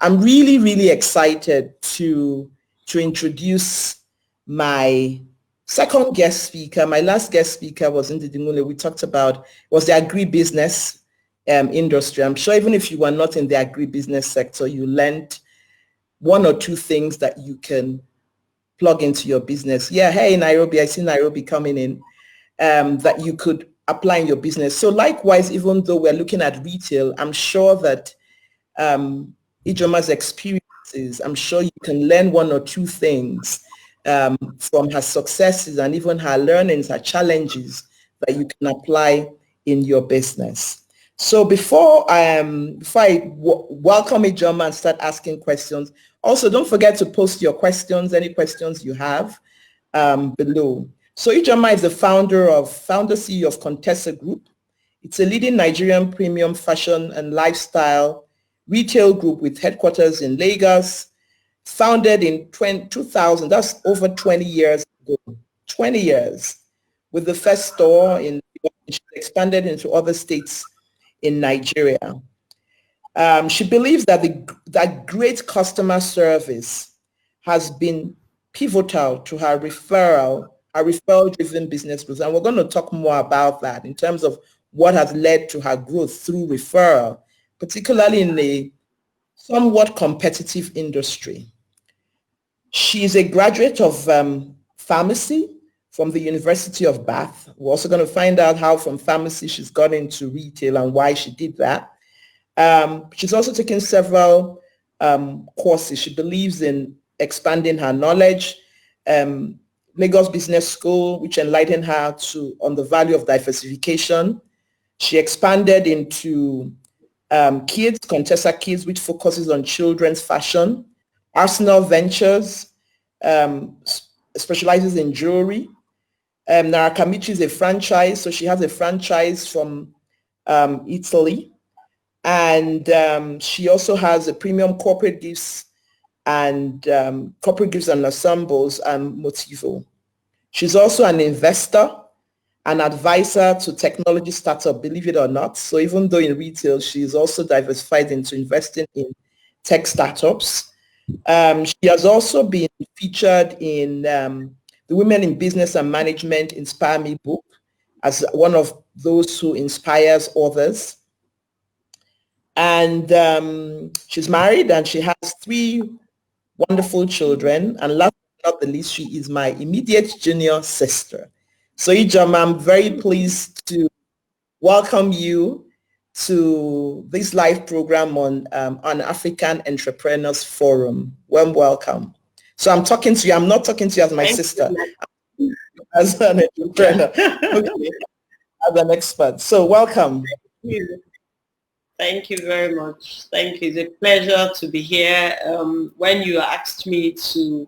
I'm really, really excited to introduce my second guest speaker. My last guest speaker was Ndidimule. We talked about was the agribusiness industry. I'm sure even if you were not in the agribusiness sector, you learned one or two things that you can plug into your business. Yeah, hey Nairobi, I see Nairobi coming in, that you could apply in your business. So likewise, even though we're looking at retail, I'm sure that Ijeoma's experiences, I'm sure you can learn one or two things from her successes and even her learnings, her challenges that you can apply in your business. So before I welcome Ijeoma and start asking questions, also don't forget to post your questions, any questions you have below. So Ijeoma is the founder CEO of Kontessa Group. It's a leading Nigerian premium fashion and lifestyle retail group with headquarters in Lagos, founded in 2000. That's over 20 years ago. 20 years, with the first store expanded into other states in Nigeria. She believes that that great customer service has been pivotal to her referral-driven business growth. And we're going to talk more about that in terms of what has led to her growth through referral, particularly in a somewhat competitive industry. She is a graduate of pharmacy from the University of Bath. We're also going to find out how from pharmacy she's got into retail and why she did that. She's also taken several courses. She believes in expanding her knowledge. Lagos Business School, which enlightened her on the value of diversification. She expanded into Kids, Kontessa Kids, which focuses on children's fashion. Arsenal Ventures specializes in jewelry. Narakamichi is a franchise, so she has a franchise from Italy. And she also has a premium corporate gifts and ensembles and Motivo. She's also an investor, an advisor to technology startup, believe it or not. So even though in retail, she's also diversified into investing in tech startups. She has also been featured in the Women in Business and Management Inspire Me book as one of those who inspires others. And she's married and she has 3 wonderful children. And last but not the least, she is my immediate junior sister. So Ijeoma, I'm very pleased to welcome you to this live program on African Entrepreneurs Forum. Warm welcome. So I'm talking to you. I'm not talking to you as my sister, as an entrepreneur, okay, as an expert. So welcome. Thank you very much. Thank you. It's a pleasure to be here. When you asked me to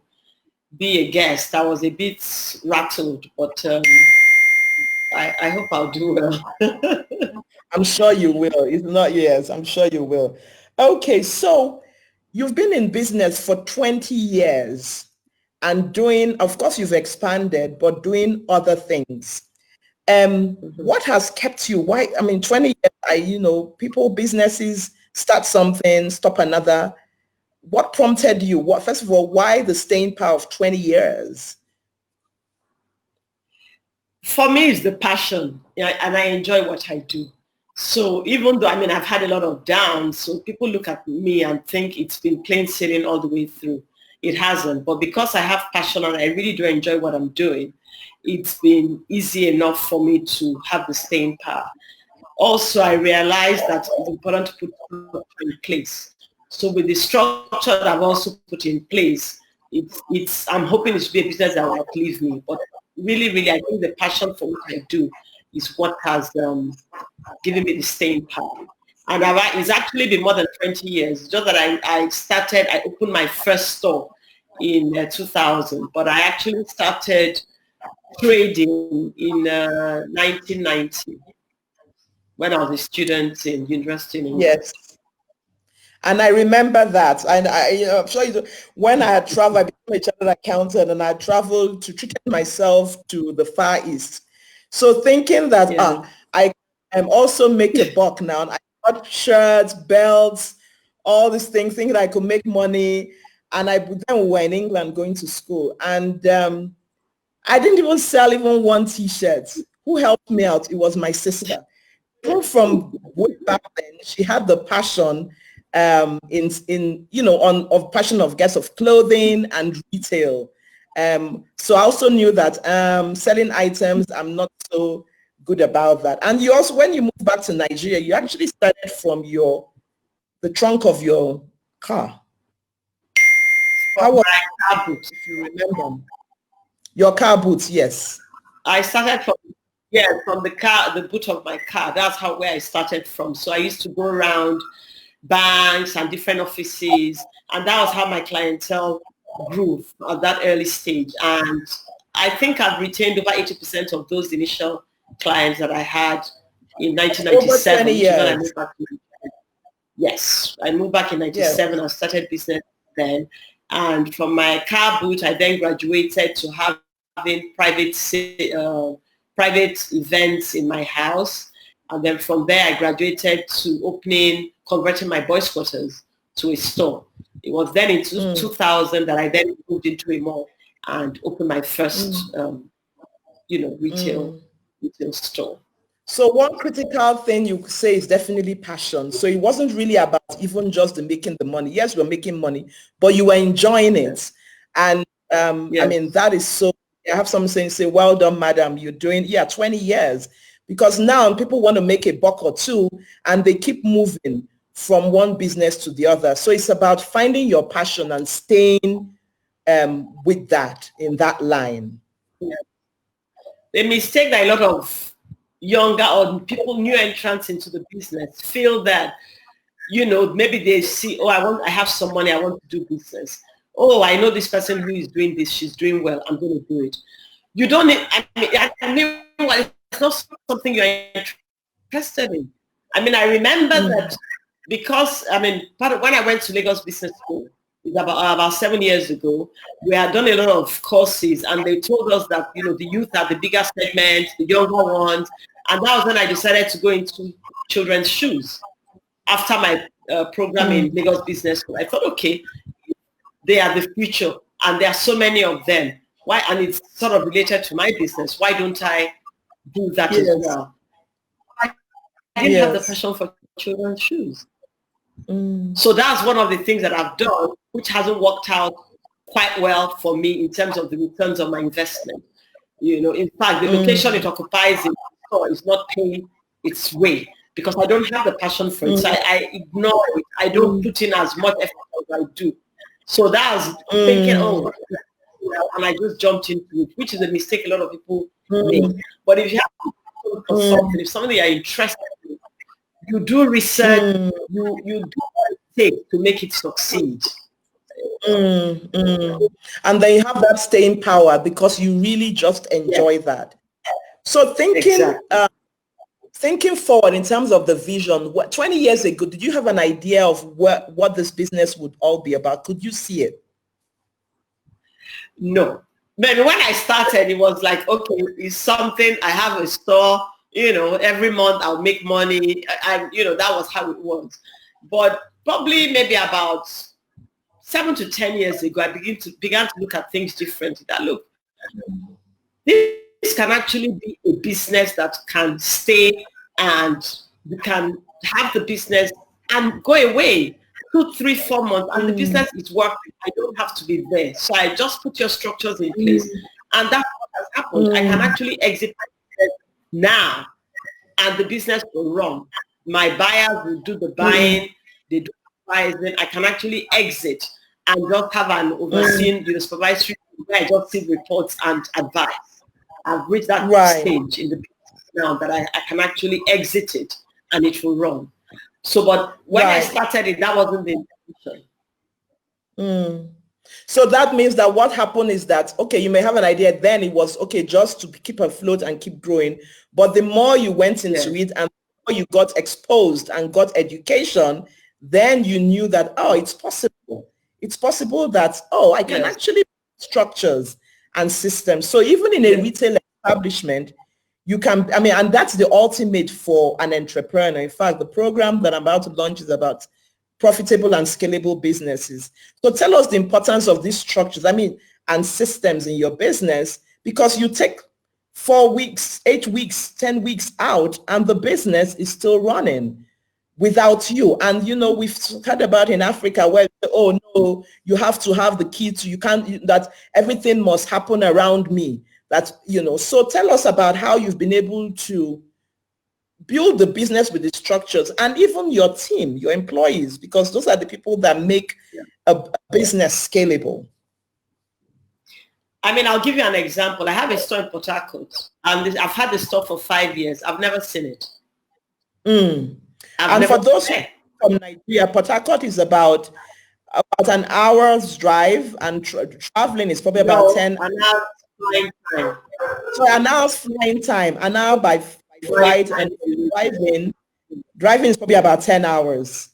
be a guest, I was a bit rattled, but I hope I'll do well. I'm sure you will. It's not yes. I'm sure you will. Okay, so you've been in business for 20 years and doing, of course, you've expanded, but doing other things. What has kept you? Why? I mean, 20 years, people, businesses start something, stop another. What prompted you? First of all, why the staying power of 20 years? For me, it's the passion, and I enjoy what I do. So even though, I've had a lot of downs, so people look at me and think it's been plain sailing all the way through. It hasn't. But because I have passion and I really do enjoy what I'm doing, it's been easy enough for me to have the staying power. Also, I realized that it's important to put structure in place. So with the structure that I've also put in place, I'm hoping it should be a business that will outlive me. But really, I think the passion for what I do is what has given me the staying power. And it's actually been more than 20 years. Just that I opened my first store in 2000, but I actually started trading in 1990 when I was a student in university in England. Yes. And I remember that. And I'm sure you do. When I had traveled, I became a chartered accountant and I traveled to treat myself to the Far East. So thinking that I am also make a buck now. And I got shirts, belts, all these things, thinking I could make money. And then we were in England going to school. And I didn't even sell even one t-shirt. Who helped me out? It was my sister. From way back then, she had the passion of passion of guess of clothing and retail. So I also knew that selling items, I'm not so good about that. And you also, when you moved back to Nigeria, you actually started from the trunk of your car. How was my car boot, if you remember? Your car boots, yes. I started from the boot of my car. That's where I started from. So I used to go around banks and different offices, and that was how my clientele grew at that early stage. And I think I've retained over 80% of those initial clients that I had in 1997. Over 20 years. When I moved back to yes, I moved back in 97 and started business then. And from my car boot, I then graduated to having private events in my house. And then from there, I graduated to converting my boys' quarters to a store. It was then in 2000 that I then moved into a mall and opened my first, retail store. So one critical thing you could say is definitely passion. So it wasn't really about even just making the money. Yes, we're making money, but you were enjoying it. And I mean, that is so, I have someone say, well done, madam, you're doing, 20 years. Because now people want to make a buck or two and they keep moving from one business to the other. So it's about finding your passion and staying with that, in that line. Yeah. The mistake that a lot of younger or people, new entrants into the business feel that, maybe they see, I have some money, I want to do business. Oh, I know this person who is doing this, she's doing well, I'm going to do it. You don't need, it's not something you're interested in. I remember that because, part of when I went to Lagos Business School, about 7 years ago, we had done a lot of courses and they told us that, the youth are the bigger segment, the younger ones. And that was when I decided to go into children's shoes after my program in Lagos Business School. I thought, okay, they are the future and there are so many of them. Why? And it's sort of related to my business. Why don't I do that as well? I didn't have the passion for children's shoes. So that's one of the things that I've done, which hasn't worked out quite well for me in terms of the returns on my investment. In fact, the location it occupies in the store is not paying its way because I don't have the passion for it. So I ignore it. I don't put in as much effort as I do. So that was thinking, and I just jumped into it, which is a mistake a lot of people make. But if you have something, if something you're interested in, you do research, you do what it takes to make it succeed. And then you have that staying power because you really just enjoy that. So thinking forward in terms of the vision, 20 years ago, did you have an idea of what this business would all be about? Could you see it? No. But when I started, it was like, okay, it's something, I have a store, every month I'll make money. And, that was how it was. But probably maybe about 7 to 10 years ago, I began to look at things differently. That look, this can actually be a business that can stay and you can have the business and go away 2, 3, 4 months and the business is working. I don't have to be there. So I just put your structures in place. And that's what has happened. I can actually exit my business now and the business will run. My buyers will do the buying, they do the buys, then I can actually exit and just have an overseeing supervisory where I just see reports and advice. I've reached that stage in the business now that I can actually exit it and it will run. So, but when I started it, that wasn't the intention. So that means that what happened is that, okay, you may have an idea then it was, okay, just to keep afloat and keep growing. But the more you went into it and the more you got exposed and got education, then you knew that, oh, it's possible. It's possible that, oh, I can actually structures and systems. So even in a retail establishment, you can, and that's the ultimate for an entrepreneur. In fact, the program that I'm about to launch is about profitable and scalable businesses. So tell us the importance of these structures, and systems in your business, because you take 4 weeks, 8 weeks, 10 weeks out, and the business is still running without you. And we've heard about in Africa where, oh no, you have to have the key to, you can't, that everything must happen around me. So tell us about how you've been able to build the business with the structures, and even your team, your employees, because those are the people that make a business scalable. I'll give you an example. I have a store in Port Harcourt, and I've had the store for 5 years. I've never seen it. And for those from Nigeria, Port Harcourt is about an hour's drive, and traveling is probably about 10 an hour's flying time. So an hour's flying time, an hour by flight, and driving is probably about 10 hours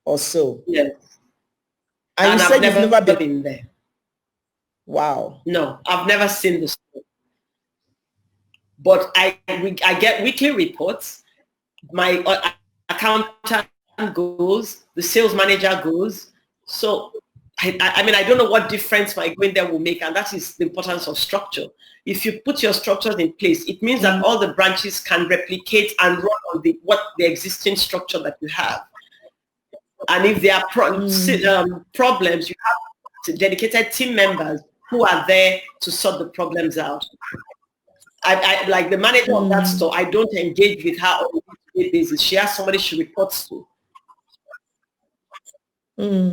or so. Yes. And you said you've never been there. Wow. No, I've never seen the store. But I get weekly reports. My accountant goes, the sales manager goes. So I don't know what difference my going there will make, and that is the importance of structure. If you put your structures in place, it means that all the branches can replicate and run on the existing structure that you have. And if there are problems, you have dedicated team members who are there to sort the problems out. I like the manager of that store, I don't engage with her on a day basis. She has somebody she reports to.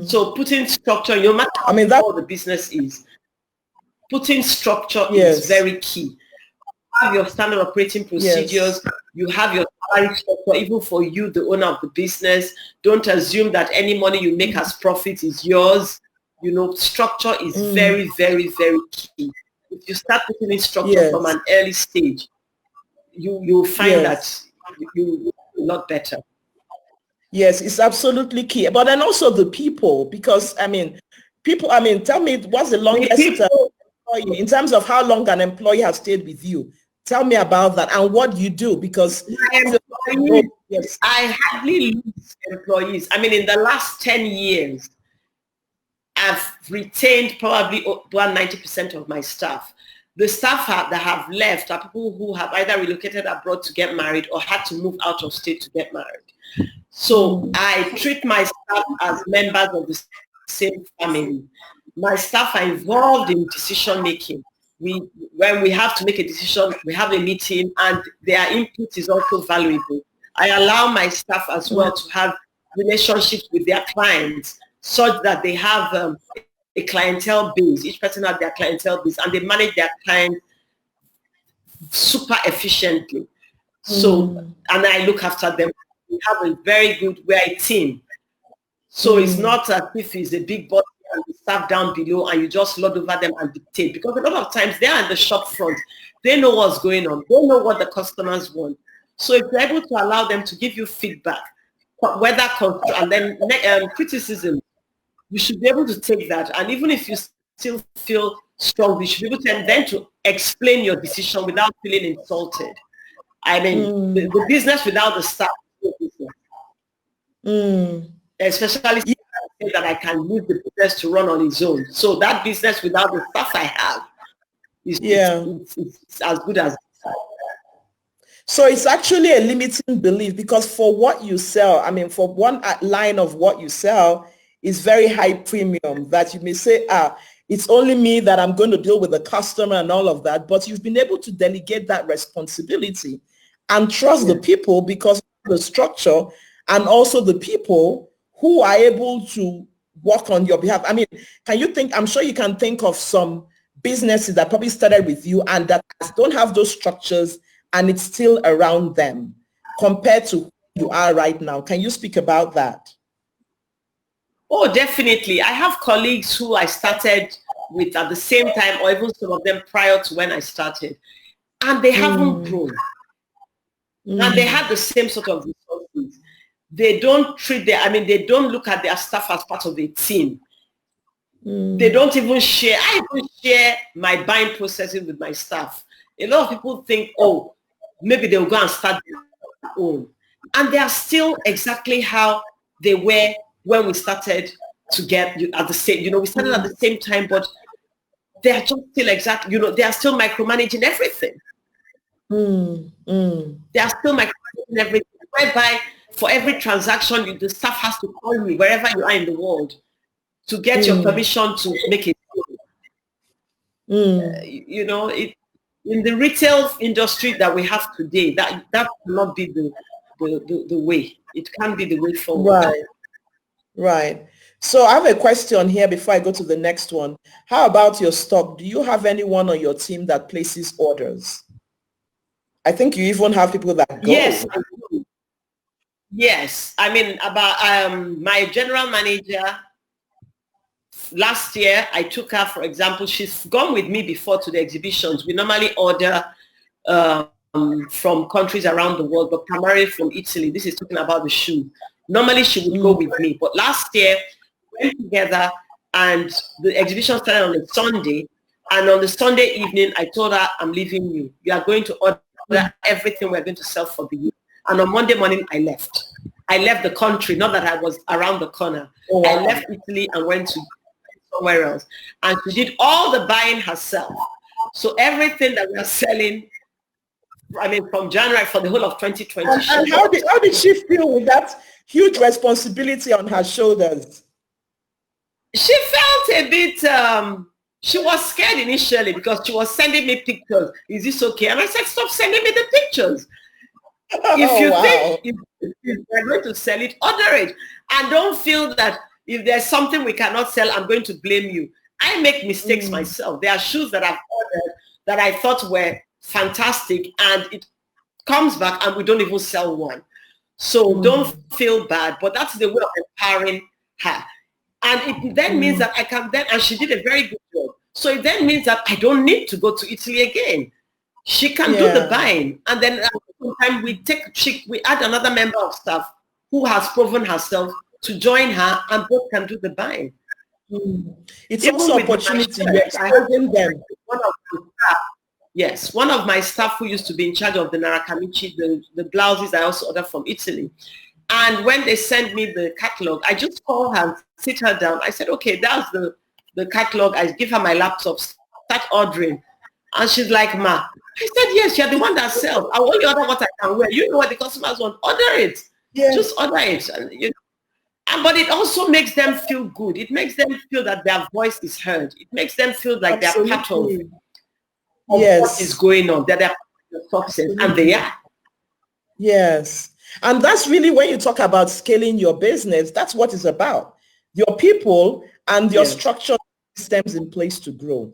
So putting structure, no matter how the business is, putting structure is very key. You have your standard operating procedures, you have your salary structure, even for you, the owner of the business. Don't assume that any money you make as profit is yours. Structure is very, very, very key. If you start putting in structure from an early stage, you'll find that you a lot better. Yes, it's absolutely key. But then also the people, because tell me, what's the longest employee, in terms of how long an employee has stayed with you? Tell me about that and what you do, because I hardly lose employees. In the last 10 years, I've retained probably over 90% of my staff. The staff that have left are people who have either relocated abroad to get married or had to move out of state to get married. So I treat my staff as members of the same family. My staff are involved in decision making. When we have to make a decision, we have a meeting, and their input is also valuable. I allow my staff as well to have relationships with their clients, such that they have a clientele base. Each person has their clientele base, and they manage their clients super efficiently. So, and I look after them. We have a very good, we're a team. So it's not as if it's a big boss and the staff down below and you just lord over them and dictate. Because a lot of times they are in the shop front. They know what's going on. They know what the customers want. So if you're able to allow them to give you feedback, whether and then criticism, you should be able to take that. And even if you still feel strong, you should be able to then to explain your decision without feeling insulted. The business without the staff is no business. Especially that I can leave the business to run on its own. So that business without the staff I have is it's as good as. So it's actually a limiting belief, because for what you sell, for one line of what you sell is very high premium, that you may say, it's only me that I'm going to deal with the customer and all of that. But you've been able to delegate that responsibility and trust the people because of the structure, and also the people who are able to work on your behalf. I'm sure you can think of some businesses that probably started with you and that don't have those structures, and it's still around them compared to who you are right now. Can you speak about that? Oh, definitely. I have colleagues who I started with at the same time, or even some of them prior to when I started, and they haven't grown. And they have the same sort of resources. They don't treat they don't look at their staff as part of a team. They don't even share. I even share my buying processing with my staff. A lot of people think, oh, maybe they'll go and start their own. And they are still exactly how they were when we started to get at the same, we started at the same time, but they are just still they are still micromanaging everything. They are still micromanaging everything, whereby for every transaction, the staff has to call you wherever you are in the world to get your permission to make it. In the retail industry that we have today, that cannot be the way. It can't be the way forward. Right. So I have a question here before I go to the next one. How about your stock? Do you have anyone on your team that places orders? I think you even have people that go. Yes, I do. Yes. I mean, about my general manager, last year, I took her, for example, she's gone with me before to the exhibitions. We normally order from countries around the world, but primarily from Italy. This is talking about the shoe. Normally, she would go with me. But last year, we went together and the exhibition started on a Sunday. And on the Sunday evening, I told her, I'm leaving you. You are going to order everything we're going to sell for the year. And on Monday morning, I left. I left the country, not that I was around the corner. Oh, wow. I left Italy and went to somewhere else. And she did all the buying herself. So everything that we are selling, I mean, from January for the whole of 2020. And how did she feel with that huge responsibility on her shoulders? She felt a bit, she was scared initially because she was sending me pictures. Is this okay? And I said, stop sending me the pictures. If you think if you're going to sell it, order it. And don't feel that if there's something we cannot sell, I'm going to blame you. I make mistakes myself. There are shoes that I've ordered that I thought were fantastic and it comes back and we don't even sell one. So don't feel bad, but that's the way of empowering her. And it then means that I can then, and she did a very good job. So it then means that I don't need to go to Italy again. She can do the buying. And then sometimes we add another member of staff who has proven herself to join her and both can do the buying. It's also an opportunity. You're exposing them. One of my staff who used to be in charge of the Narakamichi, the blouses I also ordered from Italy. And when they send me the catalog, I just call her, sit her down. I said, okay, that's the catalog. I give her my laptop, start ordering. And she's like, Ma. I said, yes, you're the one that sells. I only order what I can wear. You know what the customers want. Order it. Yes. Just order it. But it also makes them feel good. It makes them feel that their voice is heard. It makes them feel like they're part of what is going on, that they're part of the success, and they are. Yes. And that's really when you talk about scaling your business, that's what it's about. Your people and your structural systems in place to grow.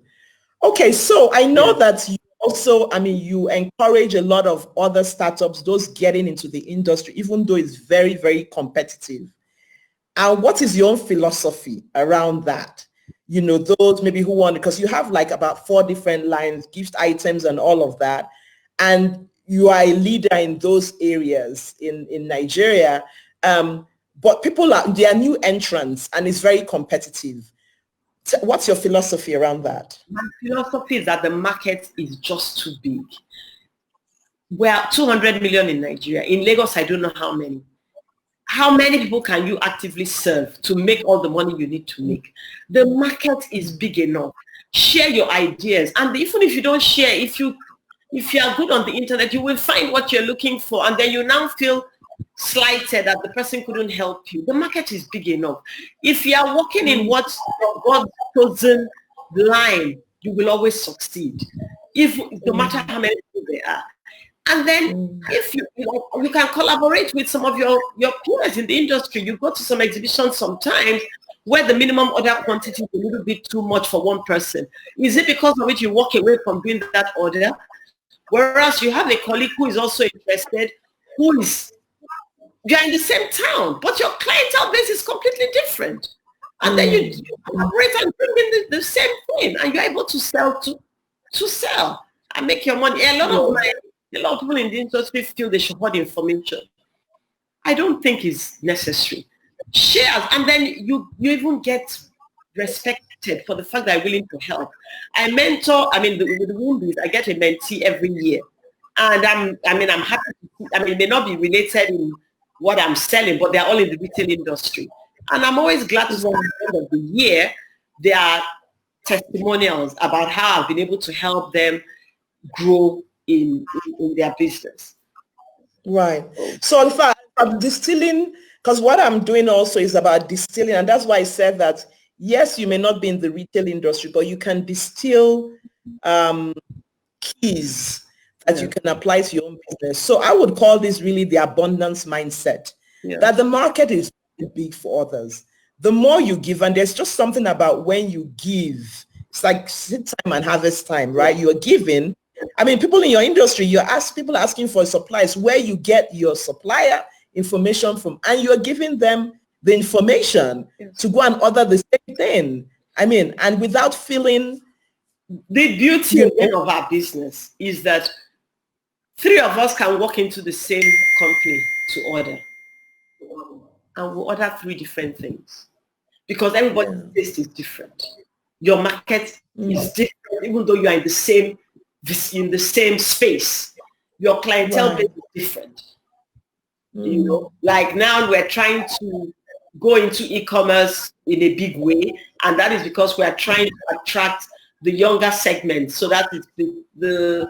Okay, so I know that you also, you encourage a lot of other startups, those getting into the industry, even though it's very, very competitive. And what is your own philosophy around that? Those maybe who want, because you have like about 4 different lines, gift items and all of that. And you are a leader in those areas in Nigeria. But they are new entrants and it's very competitive. What's your philosophy around that? My philosophy is that the market is just too big. We're 200 million in Nigeria. In Lagos, I don't know how many. How many people can you actively serve to make all the money you need to make? The market is big enough. Share your ideas. And even if you don't share, if you are good on the internet, you will find what you're looking for. And then you now feel slighted that the person couldn't help you. The market is big enough. If you are working in what's God's chosen line, you will always succeed. No matter how many people there are. And then if you can collaborate with some of your peers in the industry. You go to some exhibitions sometimes where the minimum order quantity is a little bit too much for one person. Is it because of which you walk away from doing that order? Whereas you have a colleague who is also interested, you're in the same town, but your clientele base is completely different. And then you collaborate and bring in the same thing, and you're able to sell and make your money. A lot of people in the industry feel they should hold information. I don't think it's necessary. Shares, and then you even get respected for the fact that I'm willing to help. I mentor, with the Wombis, I get a mentee every year. And I'm happy to see, may not be related in what I'm selling, but they're all in the retail industry. And I'm always glad to see at the end of the year, there are testimonials about how I've been able to help them grow in their business. Right. So in fact, I'm distilling, because what I'm doing also is about distilling. And that's why I said that, yes, you may not be in the retail industry, but you can distill keys that you can apply to your own business. So I would call this really the abundance mindset, that the market is big for others. The more you give, and there's just something about when you give, it's like seed time and harvest time, right? You're giving. I mean, people in your industry, people asking for supplies, where you get your supplier information from, and you're giving them the information to go and order the same thing. I mean, and without feeling. The beauty of our business is that 3 of us can walk into the same company to order, and we'll order 3 different things because everybody's taste is different. Your market is different, even though you are in the same space. Your clientele base is different. You know, like now we're trying to go into e-commerce in a big way, and that is because we are trying to attract the younger segment, so that is the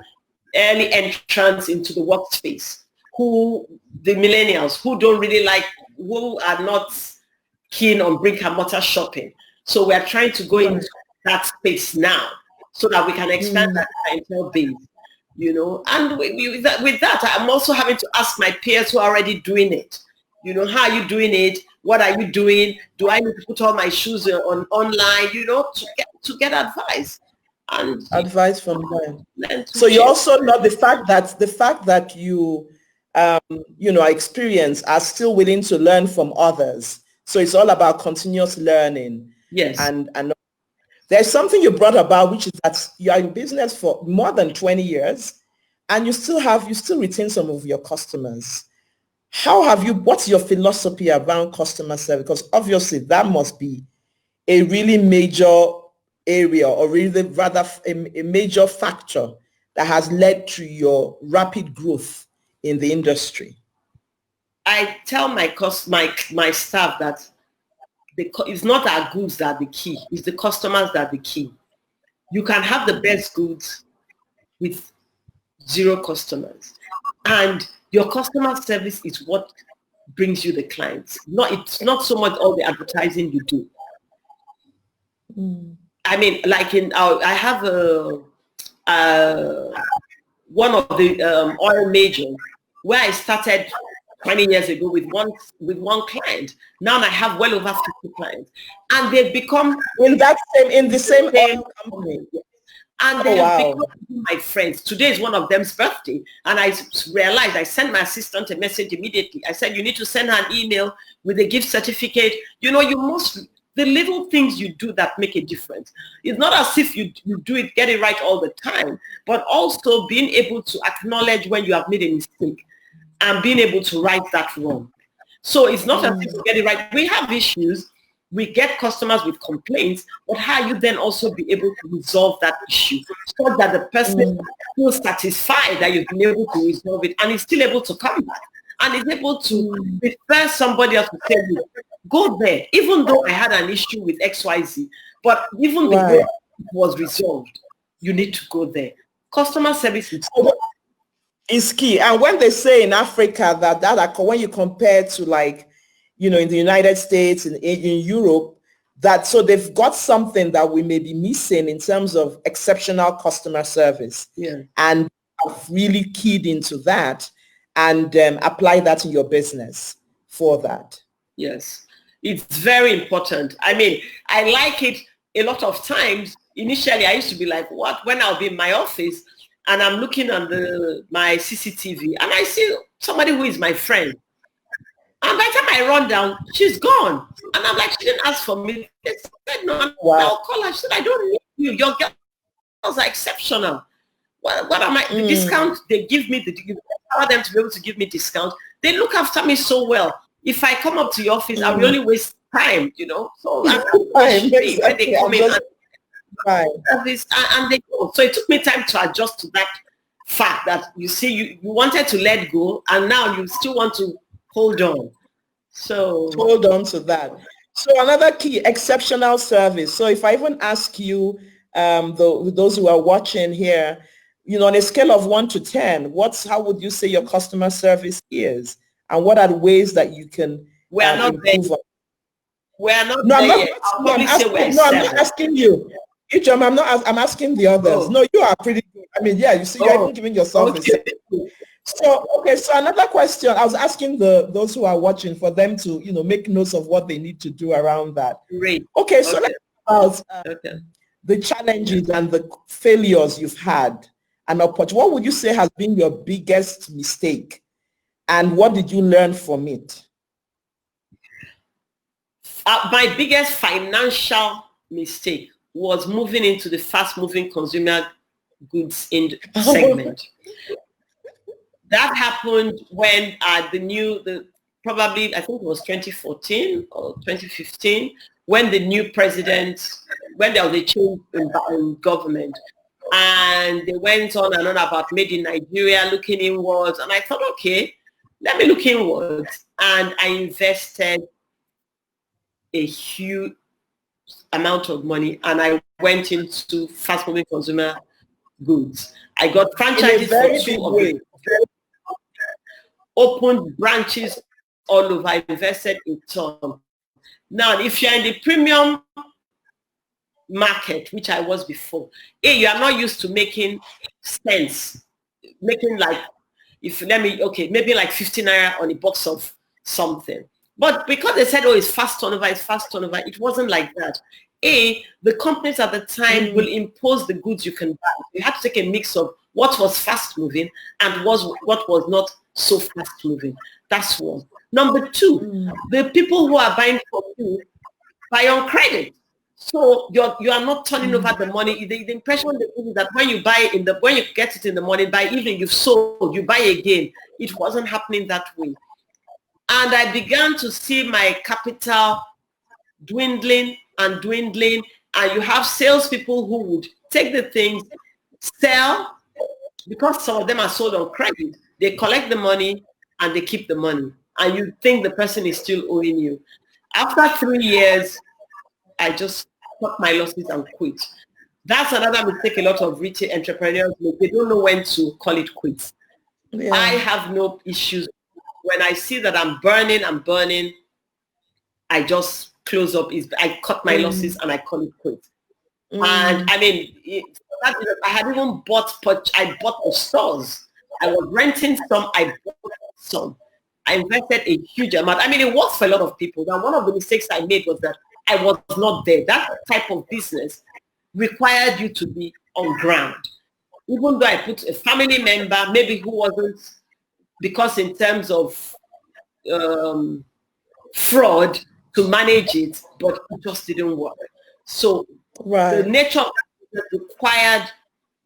early entrants into the workspace, the millennials who are not keen on brick and mortar shopping. So we're trying to go into that space now so that we can expand that clientele base, you know. And with that, I'm also having to ask my peers who are already doing it, you know, how are you doing it? What are you doing? Do I need to put all my shoes online, you know, to get advice? And advice from them. So you also know the fact that you, you know, experience are still willing to learn from others. So it's all about continuous learning. Yes. And there's something you brought about, which is that you are in business for more than 20 years and you still retain some of your customers. What's your philosophy around customer service? Because obviously that must be a really major area, or really rather a major factor that has led to your rapid growth in the industry. I tell my staff that it's not our goods that are the key, it's the customers that are the key. You can have the best goods with 0 customers, and your customer service is what brings you the clients. It's not so much all the advertising you do. I mean, like I have one of the oil majors where I started 20 years ago with one client. Now I have well over 50 clients, and they've become in the same oil company. And they have become my friends. Today is one of them's birthday, and I realized I sent my assistant a message immediately. I said, you need to send her an email with a gift certificate. You know, the little things you do that make a difference. It's not as if you get it right all the time, but also being able to acknowledge when you have made a mistake and being able to right that wrong. So it's not as if you get it right. We have issues. We get customers with complaints, but how you then also be able to resolve that issue so that the person feels satisfied that you've been able to resolve it and is still able to come back and is able to refer somebody else to tell you, go there, even though I had an issue with XYZ, but even the way it was resolved, you need to go there. Customer service is key. And when they say in Africa that when you compare to, like, you know, in the United States, in Europe, so they've got something that we may be missing in terms of exceptional customer service. Yeah. And I've really keyed into that and apply that in your business for that. Yes, it's very important. I mean, I like it a lot of times. Initially, I used to be like, what? When I'll be in my office and I'm looking on my CCTV and I see somebody who is my friend. And by the time I run down, she's gone. And I'm like, she didn't ask for me. They said, no, I'll call her. She said, I don't need you. Your girls are exceptional. What am I? The discount they give me, allow them to be able to give me discount. They look after me so well. If I come up to your office, I will only waste time, you know. So when they come in and they go. So it took me time to adjust to that fact that you see, you wanted to let go, and now you still want to hold on. So hold on to that. So another key, exceptional service. So if I even ask you, those who are watching here, on a scale of 1 to 10, how would you say your customer service is? And what are the ways that you can We are not there. improve on? We are not No, I'm there not yet. asking I'll you. probably say we're No, I'm 7. not asking you. Ijeoma, I'm asking the others. Oh. No, you are pretty good. I mean, yeah, you see, you're even giving yourself a okay. So another question. I was asking those who are watching for them to, make notes of what they need to do around that. Great. Okay, so let's talk about the challenges and the failures you've had and opportunity. What would you say has been your biggest mistake, and what did you learn from it? My biggest financial mistake was moving into the fast-moving consumer goods segment. That happened when probably I think it was 2014 or 2015, when the new president, when there was a change in government, and they went on and on about made in Nigeria, looking inwards, and I thought, okay, let me look inwards, and I invested a huge amount of money, and I went into fast-moving consumer goods. I got franchises for 2 of them, opened branches all over. I invested a ton. Now, if you're in the premium market, which I was before, you are not used to making cents, making like, maybe like 50 naira on a box of something. But because they said, it's fast turnover, it wasn't like that. The companies at the time will impose the goods you can buy. You have to take a mix of what was fast moving and what was not so fast moving. That's one. Number 2, the people who are buying from you buy on credit. So you are not turning over the money. The impression they give is that when you get it in the morning, by evening you've sold, you buy again. It wasn't happening that way. And I began to see my capital dwindling, and you have salespeople who would take the things, sell, because some of them are sold on credit. They collect the money and they keep the money, and you think the person is still owing you. After 3 years, I just cut my losses and quit. That's another mistake a lot of retail entrepreneurs make. They don't know when to call it quits. Yeah. I have no issues. When I see that I'm burning, I just close up. I cut my losses and I call it quits. And I mean, I had even bought the stores. I was renting some, I bought some. I invested a huge amount. I mean, it works for a lot of people. Now, one of the mistakes I made was that I was not there. That type of business required you to be on ground. Even though I put a family member, maybe who wasn't, because in terms of fraud, to manage it, but it just didn't work. So the nature of it required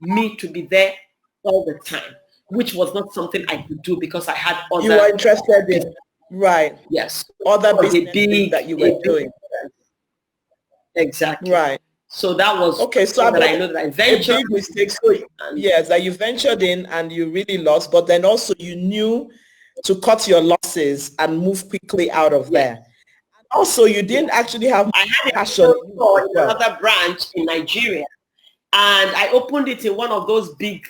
me to be there all the time, which was not something I could do because I had other. You were interested in, right? Yes. Other business that you were doing. Exactly. Right. So that was okay. So that I know that I ventured. A big mistake. So yes, that you ventured in and you really lost, but then also you knew to cut your losses and move quickly out of there. And also, you didn't actually have passion for another branch in Nigeria, and I opened it in one of those big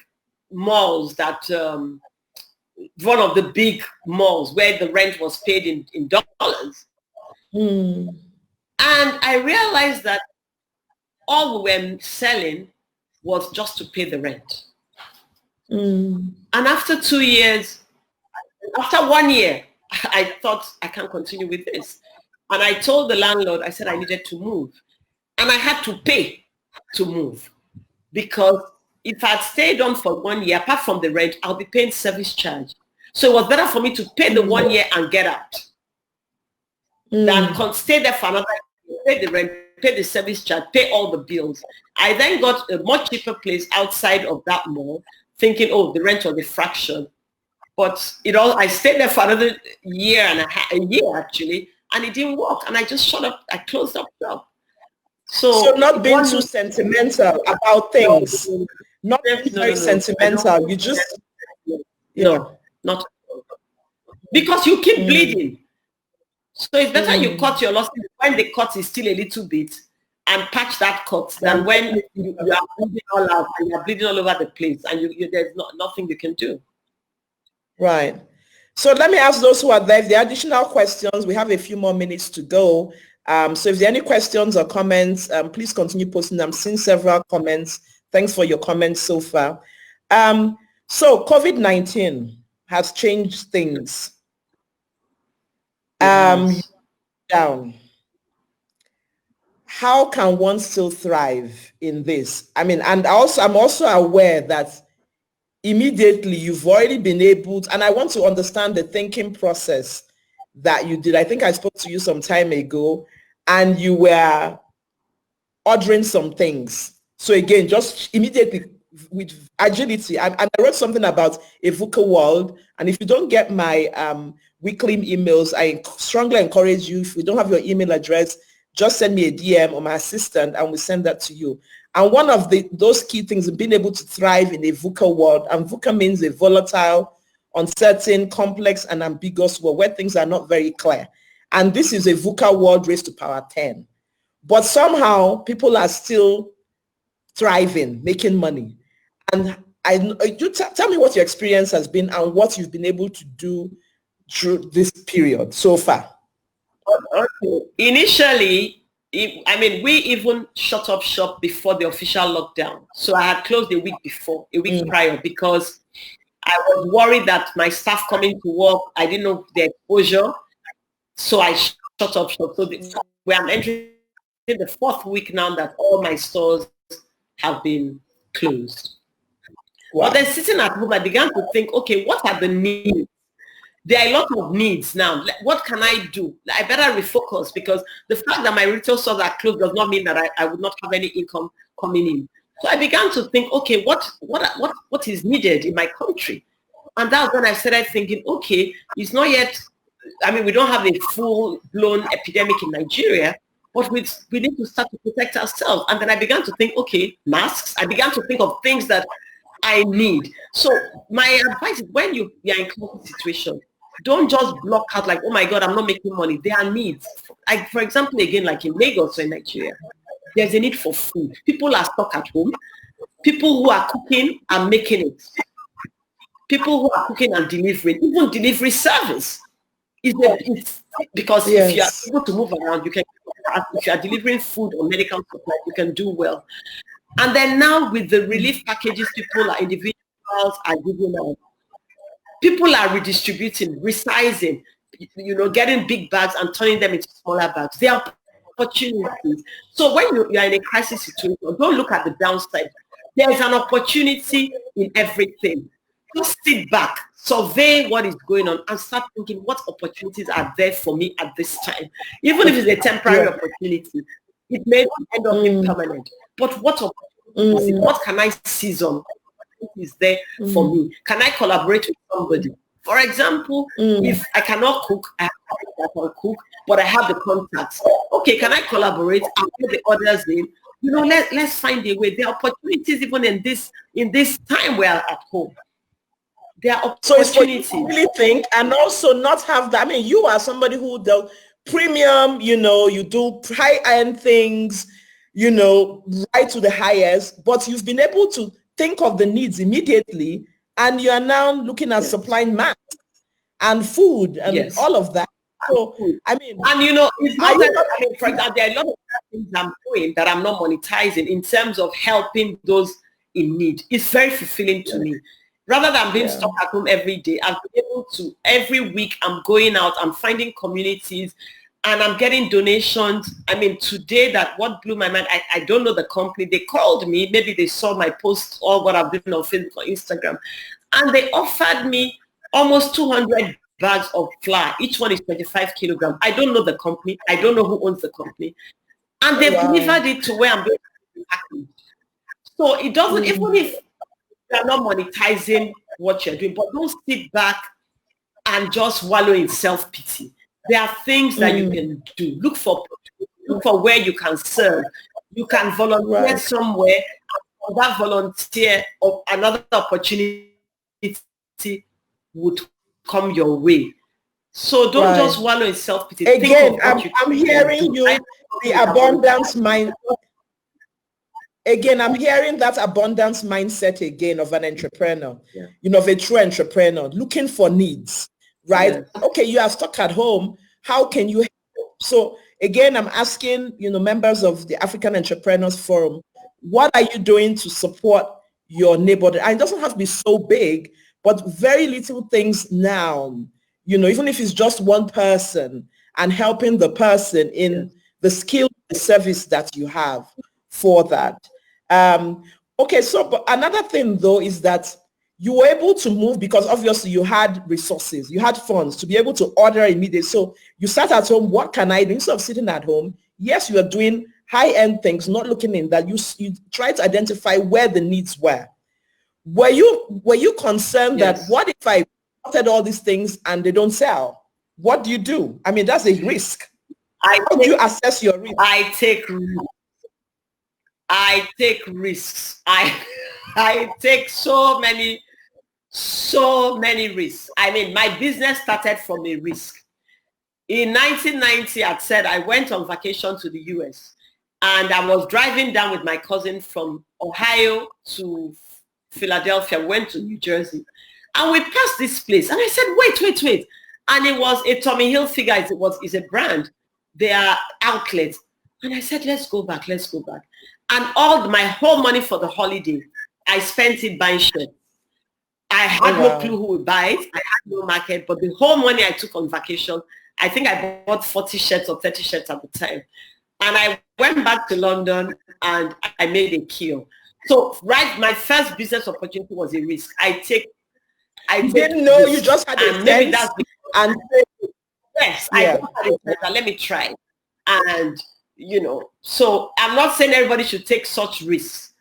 malls that one of the big malls where the rent was paid in dollars. And I realized that all we were selling was just to pay the rent. And after 2 years, after 1 year, I thought I can't continue with this. And I told the landlord, I said I needed to move. And I had to pay to move. Because if I'd stayed on for 1 year, apart from the rent, I'll be paying service charge. So it was better for me to pay the 1 year and get out than stay there for another year, pay the rent, pay the service charge, pay all the bills. I then got a much cheaper place outside of that mall, thinking, the rent was a fraction. But I stayed there for another year and a year actually, and it didn't work. And I just shut up, I closed up shop. So not being too sentimental about things. Not being very sentimental. You just not because you keep bleeding. So it's better you cut your losses when the cut is still a little bit and patch that cut than when you are bleeding all out and you're bleeding all over the place and there's nothing you can do. Right. So let me ask those who are there, if there are additional questions, we have a few more minutes to go. So if there are any questions or comments, please continue posting them. I'm seeing several comments. Thanks for your comments so far. So COVID-19 has changed things. Down. How can one still thrive in this? I mean, and I'm also aware that immediately you've already been able to, and I want to understand the thinking process that you did. I think I spoke to you some time ago and you were ordering some things. So again, just immediately with agility, and I wrote something about a VUCA world. And if you don't get my weekly emails, I strongly encourage you, if you don't have your email address, just send me a DM or my assistant and we'll send that to you. And one of those key things is being able to thrive in a VUCA world. And VUCA means a volatile, uncertain, complex, and ambiguous world where things are not very clear. And this is a VUCA world raised to power 10. But somehow people are still thriving, making money. And tell me what your experience has been and what you've been able to do through this period so far. Okay. Initially, we even shut up shop before the official lockdown. So I had closed a week prior, because I was worried that my staff coming to work, I didn't know the exposure. So I shut up shop. So I'm entering the 4th week now that all my stores have been closed. Wow. But then sitting at home, I began to think, okay, what are the needs? There are a lot of needs now. What can I do? I better refocus, because the fact that my retail stores are closed does not mean that I would not have any income coming in. So I began to think, okay, what is needed in my country? And that's when I started thinking, okay, it's not yet, we don't have a full-blown epidemic in Nigeria, but we need to start to protect ourselves. And then I began to think, okay, masks. I began to think of things that I need. So my advice is, when you are in a situation, don't just block out like, oh my God, I'm not making money. There are needs. Like, for example, again, like in Lagos or in Nigeria, there's a need for food. People are stuck at home. People who are cooking are making it. People who are cooking and delivering, even delivery service. Because if you are able to move around, if you are delivering food or medical supply, you can do well. And then now with the relief packages, individuals are giving out. People are redistributing, resizing, getting big bags and turning them into smaller bags. There are opportunities. So when you are in a crisis situation, don't look at the downside. There is an opportunity in everything. Just sit back, survey what is going on, and start thinking, what opportunities are there for me at this time? Even if it's a temporary opportunity, it may not end up being permanent. But what opportunity, what can I seize on? Is there for me? Can I collaborate with somebody? For example, if I cannot cook, I can cook, but I have the contacts. Okay, can I collaborate? I'll get the others in. Let's find a way. There are opportunities even in this time we are at home. There are opportunities. So it's really think, and also not have that. You are somebody who does premium, you do high-end things, right to the highest, but you've been able to think of the needs immediately, and you are now looking at supplying masks and food and all of that. So, it's not that, for example, there are a lot of things I'm doing that I'm not monetizing in terms of helping those in need. It's very fulfilling to me. Rather than being stuck at home every day, I've been able to, every week I'm going out, I'm finding communities, and I'm getting donations. Today, what blew my mind, I don't know the company. They called me, maybe they saw my post or what I've done on Facebook or Instagram, and they offered me almost 200 bags of flour. Each one is 25 kilograms. I don't know the company. I don't know who owns the company. And they've delivered it to where I'm going to be happy. So it doesn't, even if you're not monetizing what you're doing, but don't sit back and just wallow in self-pity. There are things that you can do. Look for where you can serve. You can volunteer somewhere, and that volunteer or another opportunity would come your way. So don't just wallow in self-pity. Again, I'm hearing you, the abundance mind. Again, I'm hearing that abundance mindset again of an entrepreneur, of a true entrepreneur, looking for needs, right? Yes. Okay, you are stuck at home. How can you help? So again, I'm asking, members of the African Entrepreneurs Forum, what are you doing to support your neighborhood? And it doesn't have to be so big, but very little things now, even if it's just one person and helping the person in the skill, the service that you have for that. Okay, so but another thing though is that you were able to move because obviously you had resources, you had funds to be able to order immediately. So you sat at home, what can I do? Instead of sitting at home, yes, you are doing high-end things, not looking in that. You try to identify where the needs were. Were you concerned that what if I ordered all these things and they don't sell? What do you do? I mean, that's a risk. How do you assess your risk? I take risks. I take so many risks. I mean, my business started from a risk. In 1990, I said I went on vacation to the US and I was driving down with my cousin from Ohio to Philadelphia, went to New Jersey. And we passed this place and I said, wait. And it was a Tommy Hilfiger, it's a brand. They are outlets. And I said, let's go back. And my whole money for the holiday, I spent it buying shirts. I had no clue who would buy it. I had no market, but the whole money I took on vacation, I think I bought 40 shirts or 30 shirts at the time. And I went back to London and I made a kill. So my first business opportunity was a risk. I didn't know risks. You just had a maybe that's and yes, I just had a sense that let me try. And so I'm not saying everybody should take such risks.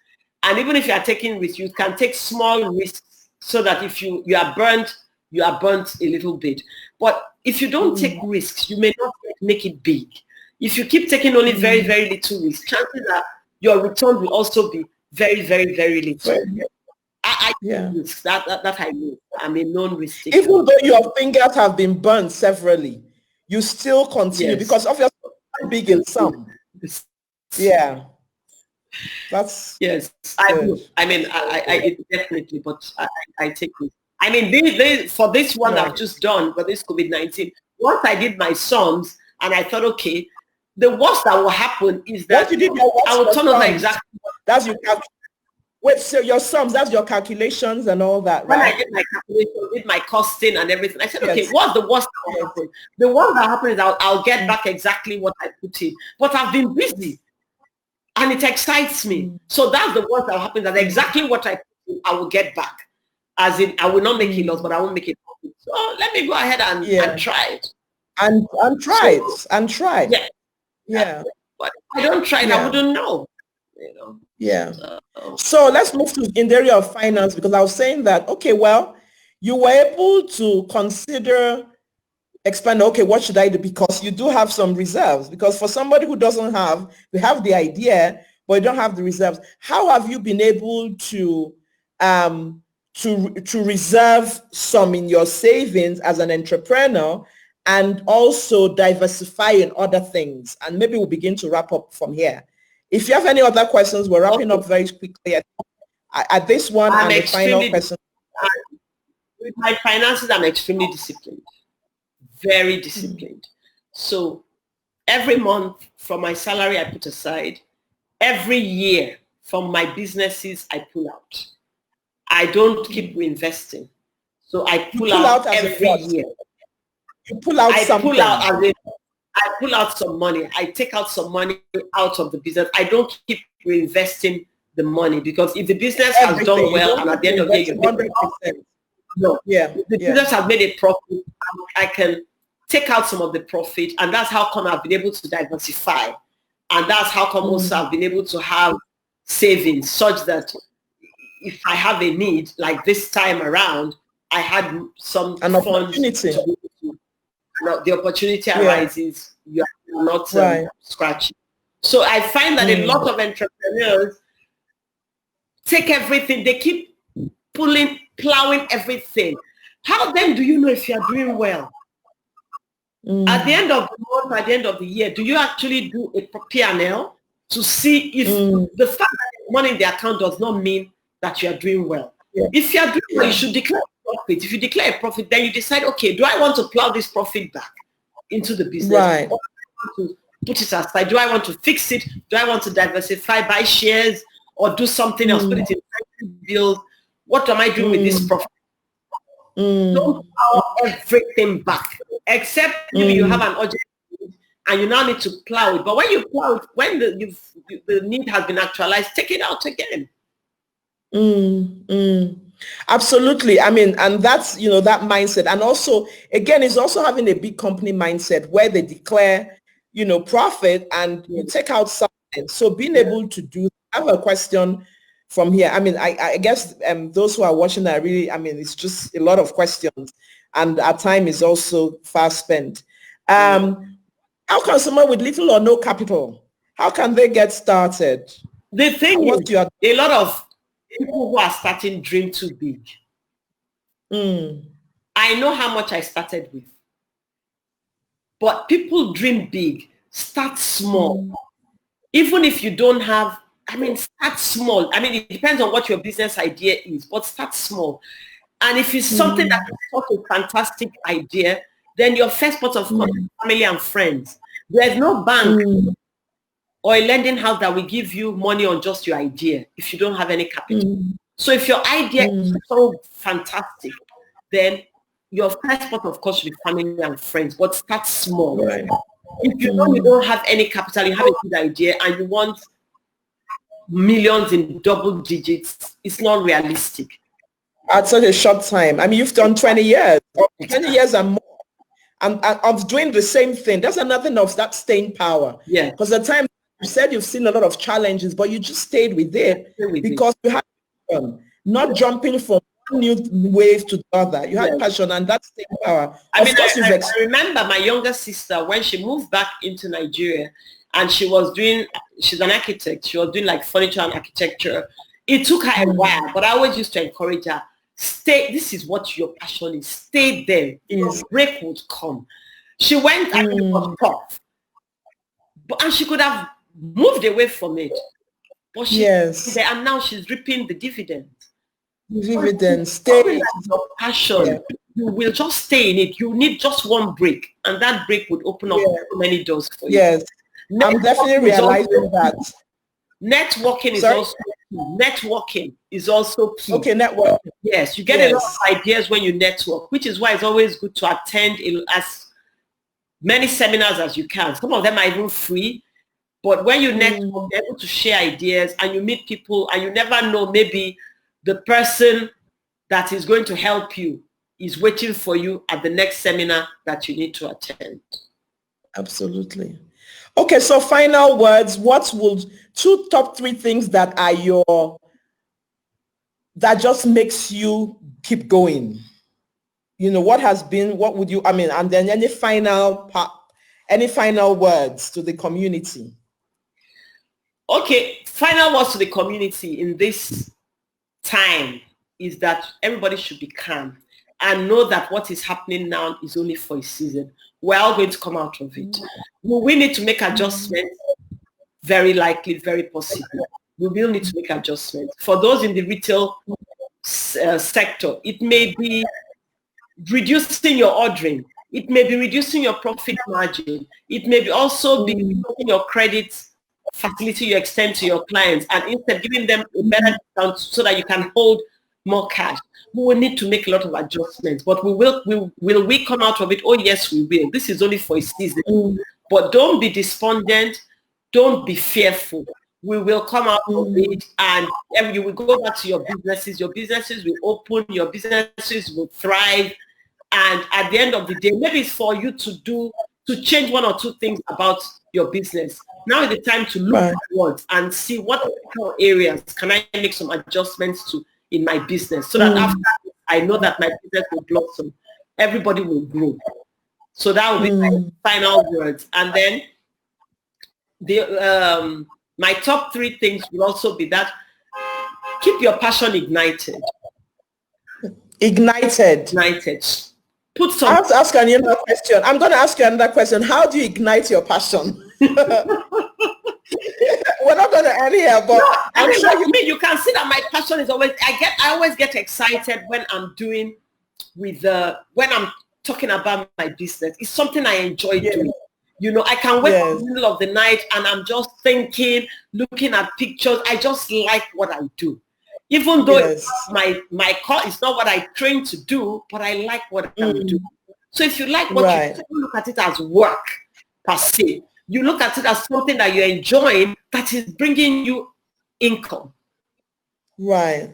And even if you are taking risks, you can take small risks so that if you are burnt a little bit. But if you don't take risks, you may not make it big. If you keep taking only very, very little risks, chances are your return will also be very, very, very little. I take risks. That I know. I'm a known risk taker. Even though your fingers have been burned severally, you still continue because obviously big in some. Yeah. That's yes. I definitely, but I take it. I mean, for this one I've just done, for this COVID-19, once I did my sums and I thought, okay, the worst that will happen is that I will turn over exactly. That's your wait, so your sums, that's your calculations and all that, right? When I did my calculation, did my costing and everything, I said, okay, what's the worst that will happen? The worst that happens is I'll get back exactly what I put in. But I've been busy and it excites me. So that's the worst that will happen, that exactly what I put in, I will get back. As in, I will not make it loss, but I won't make it profit. So let me go ahead and try it. And try it. Yeah. Yeah. But if I don't try it, I wouldn't know. Yeah. So let's move to in the area of finance, because I was saying that, okay, well, you were able to consider expand, okay, what should I do? Because you do have some reserves, because for somebody who doesn't have, they have the idea, but you don't have the reserves. How have you been able to reserve some in your savings as an entrepreneur and also diversify in other things? And maybe we'll begin to wrap up from here. If you have any other questions, we're wrapping up very quickly at this one and the final question. With my finances, I'm extremely disciplined, very disciplined. So every month from my salary, I put aside. Every year from my businesses, I pull out. I don't keep reinvesting. So I pull out every year. You pull out something. I pull out some money. I take out some money out of the business. I don't keep reinvesting the money, because if the business has done well and at the end of the year, the business has made a profit, I can take out some of the profit, and that's how come I've been able to diversify. And that's how come also I've been able to have savings such that if I have a need like this time around, I had some opportunity. The opportunity arises, you are not scratching. So I find that a lot of entrepreneurs take everything, they keep plowing everything. How then do you know if you're doing well? At the end of the month, at the end of the year, do you actually do a P&L to see if the fact that money in the account does not mean that you are doing well? Yeah. If you are doing well, you should declare a profit. If you declare a profit, then you decide, okay, do I want to plow this profit back into the business? Right. Or do I want to put it aside? Do I want to fix it? Do I want to diversify, buy shares, or do something else? Put it in bills. What am I doing with this profit? Don't plow everything back, except maybe you have an urgent need and you now need to plow it. But when you plow it, when the need has been actualized, take it out again. Absolutely. I mean, and that's, that mindset. And also, again, it's also having a big company mindset where they declare, profit and you take out something. So being able to do, I have a question from here. I mean, I guess those who are watching are really, I mean, it's just a lot of questions and our time is also fast spent. How can someone with little or no capital, how can they get started? The thing is, a lot of people who are starting dream too big. I know how much I started with. But people dream big, start small. Even if you don't have, start small. It depends on what your business idea is, but start small. And if it's something that is such a fantastic idea, then your first part of family and friends. There's no bank or a lending house that will give you money on just your idea if you don't have any capital. So if your idea is so fantastic, then your first part, of course, should be family and friends, but start small. Right. If you know you don't have any capital, you have a good idea and you want millions in double digits, it's not realistic. At such a short time. You've done 20 years, 20 years and more. And of doing the same thing. That's another thing of that staying power. Yeah. Because at times you said you've seen a lot of challenges, but you just stayed with it because you had passion, not jumping from one new wave to the other. You had passion and that's staying power. I remember my younger sister when she moved back into Nigeria and she's an architect. She was doing like furniture and architecture. It took her a while, but I always used to encourage her. Stay, this is what your passion is. Stay there. Your break would come. She went and it was tough. And she could have moved away from it. But she stayed there and now she's reaping the dividends. Stay. Your passion. Yeah. You will just stay in it. You need just one break. And that break would open up so many doors for you. Yes. I'm definitely realizing that. Networking is also key. Networking is also key. Okay, networking. Yes, you get a lot of ideas when you network, which is why it's always good to attend as many seminars as you can. Some of them are even free, but when you network, you're able to share ideas and you meet people and you never know, maybe the person that is going to help you is waiting for you at the next seminar that you need to attend. Absolutely. Okay, so final words. What would top three things that are that just makes you keep going? What would you, and then any final words to the community? Okay, final words to the community in this time is that everybody should be calm and know that what is happening now is only for a season. We're all going to come out of it. We need to make adjustments, very likely, very possible. We will need to make adjustments. For those in the retail sector, it may be reducing your ordering. It may be reducing your profit margin. It may be also be reducing your credit facility you extend to your clients and instead giving them a better discount so that you can hold more cash. We will need to make a lot of adjustments, but will we come out of it? Oh yes, we will. This is only for a season. But don't be despondent. Don't be fearful. We will come out of it and you will go back to your businesses. Your businesses will open. Your businesses will thrive. And at the end of the day, maybe it's for you to change one or two things about your business. Now is the time to look forward and see what areas can I make some adjustments to in my business so that after I know that my business will blossom, everybody will grow. So that will be my final words. And then my top three things will also be that keep your passion ignited. Ignited. Put I some. have to ask you another question. I'm going to ask you another question. How do you ignite your passion? We're not going to end here, but No, I'm sure you can see that my passion is always, I always get excited when I'm doing when I'm talking about my business. It's something I enjoy doing. I can wake up in the middle of the night and I'm just thinking, looking at pictures. I just like what I do. Even though my core is not what I trained to do, but I like what I'm doing. So if you like what you do, look at it as work per se. You look at it as something that you're enjoying that is bringing you income. Right.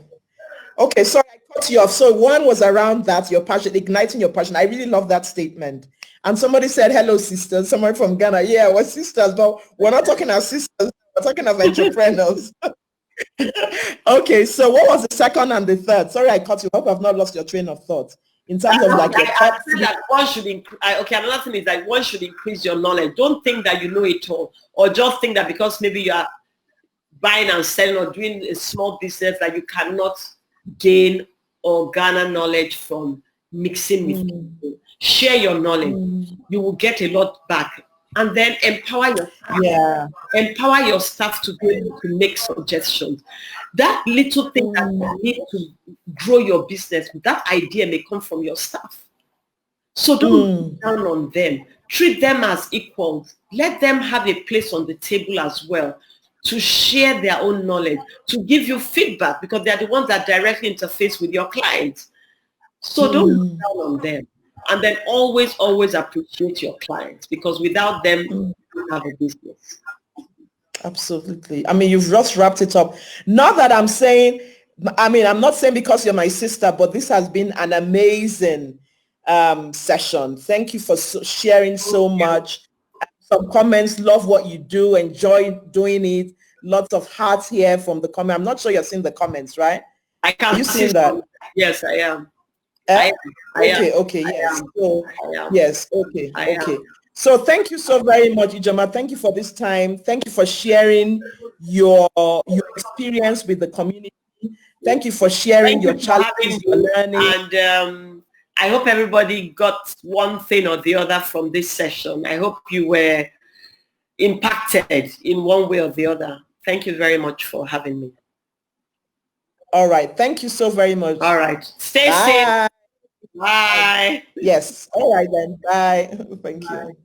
Okay, sorry, I cut you off. So one was around that, your passion, igniting your passion. I really love that statement. And somebody said, hello, sisters. Someone from Ghana. Yeah, we're sisters, but we're not talking as sisters. We're talking as entrepreneurs. Okay, so what was the second and the third? Sorry, I cut you. I hope I've not lost your train of thought. In terms of like your top three. That one should another thing is that one should increase your knowledge. Don't think that you know it all, or just think that because maybe you are buying and selling or doing a small business that you cannot gain or garner knowledge from mixing with people. Share your knowledge. You will get a lot back. And then empower your staff. Empower your staff to be able to make suggestions. That little thing that you need to grow your business, that idea may come from your staff. So don't look down on them. Treat them as equals. Let them have a place on the table as well to share their own knowledge, to give you feedback, because they're the ones that directly interface with your clients. So don't look down on them. And then always, always appreciate your clients, because without them, you don't have a business. Absolutely. I mean, you've just wrapped it up. Not that I'm saying, I'm not saying because you're my sister, but this has been an amazing session. Thank you for sharing so much. Some comments, love what you do, enjoy doing it. Lots of hearts here from the comment. I'm not sure you're seeing the comments, right? I can't see that. Yes, I am. Okay, yes. Yes, okay. So thank you so very much, Ijeoma. Thank you for this time. Thank you for sharing your experience with the community. Thank you for sharing your challenges, your learning. And I hope everybody got one thing or the other from this session. I hope you were impacted in one way or the other. Thank you very much for having me. All right. Thank you so very much. All right. Stay safe. Bye. Yes. All right then. Bye. Thank you.